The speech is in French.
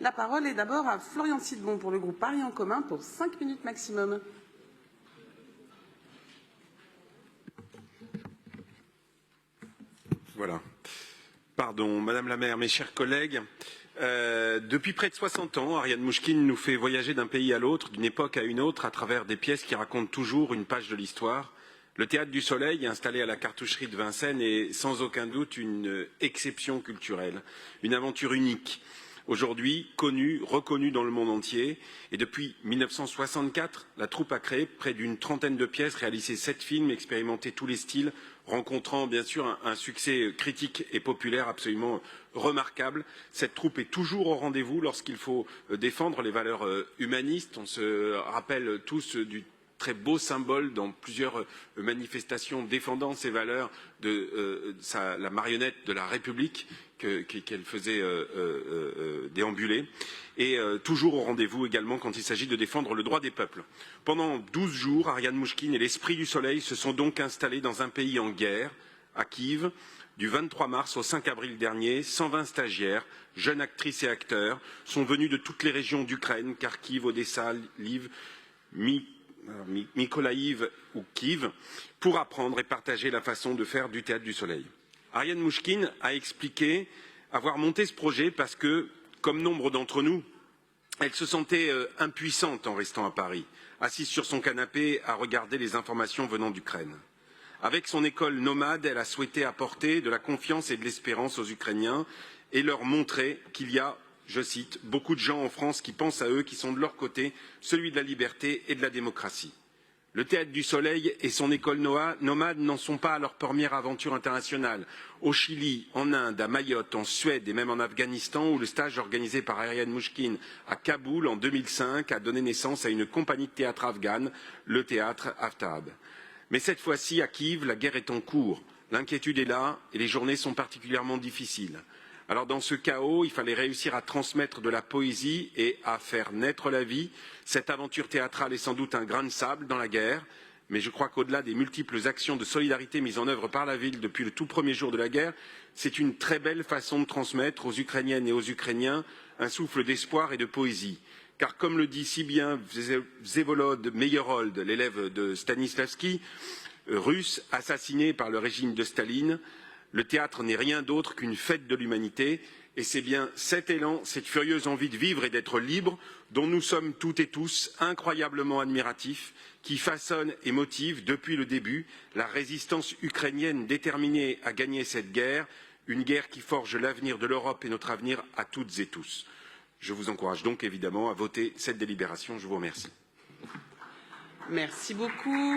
La parole est d'abord à Florian Sidbon pour le groupe Paris en commun pour 5 minutes maximum. Voilà. Pardon, Madame la maire, mes chers collègues. Depuis près de 60 ans, Ariane Mouchkine nous fait voyager d'un pays à l'autre, d'une époque à une autre, à travers des pièces qui racontent toujours une page de l'histoire. Le Théâtre du Soleil, installé à la cartoucherie de Vincennes, est sans aucun doute une exception culturelle, une aventure unique. Aujourd'hui, connue, reconnue dans le monde entier. Et depuis 1964, la troupe a créé près d'une trentaine de pièces, réalisé 7 films, expérimenté tous les styles, rencontrant bien sûr un succès critique et populaire absolument remarquable. Cette troupe est toujours au rendez-vous lorsqu'il faut défendre les valeurs humanistes. On se rappelle tous du très beau symbole dans plusieurs manifestations défendant ces valeurs de la marionnette de la République qu'elle faisait déambuler, et toujours au rendez-vous également quand il s'agit de défendre le droit des peuples. Pendant 12 jours, Ariane Mouchkine et l'Esprit du Soleil se sont donc installés dans un pays en guerre, à Kiev, du 23 mars au 5 avril dernier. 120 stagiaires, jeunes actrices et acteurs, sont venus de toutes les régions d'Ukraine, Kharkiv, Odessa, Lviv, Mykolaïv ou Kiev, pour apprendre et partager la façon de faire du Théâtre du Soleil. Ariane Mouchkine a expliqué avoir monté ce projet parce que, comme nombre d'entre nous, elle se sentait impuissante en restant à Paris, assise sur son canapé à regarder les informations venant d'Ukraine. Avec son école nomade, elle a souhaité apporter de la confiance et de l'espérance aux Ukrainiens et leur montrer qu'il y a, je cite, beaucoup de gens en France qui pensent à eux, qui sont de leur côté, celui de la liberté et de la démocratie. Le Théâtre du Soleil et son école nomade n'en sont pas à leur première aventure internationale. Au Chili, en Inde, à Mayotte, en Suède et même en Afghanistan, où le stage organisé par Ariane Mouchkine à Kaboul en 2005 a donné naissance à une compagnie de théâtre afghane, le théâtre Aftab. Mais cette fois-ci, à Kiev, la guerre est en cours. L'inquiétude est là et les journées sont particulièrement difficiles. Alors dans ce chaos, il fallait réussir à transmettre de la poésie et à faire naître la vie. Cette aventure théâtrale est sans doute un grain de sable dans la guerre, mais je crois qu'au-delà des multiples actions de solidarité mises en œuvre par la ville depuis le tout premier jour de la guerre, c'est une très belle façon de transmettre aux Ukrainiennes et aux Ukrainiens un souffle d'espoir et de poésie. Car comme le dit si bien Vsevolod Meyerold, l'élève de Stanislavski, russe, assassiné par le régime de Staline, le théâtre n'est rien d'autre qu'une fête de l'humanité, et c'est bien cet élan, cette furieuse envie de vivre et d'être libre, dont nous sommes toutes et tous incroyablement admiratifs, qui façonne et motive depuis le début la résistance ukrainienne déterminée à gagner cette guerre, une guerre qui forge l'avenir de l'Europe et notre avenir à toutes et tous. Je vous encourage donc évidemment à voter cette délibération. Je vous remercie. Merci beaucoup.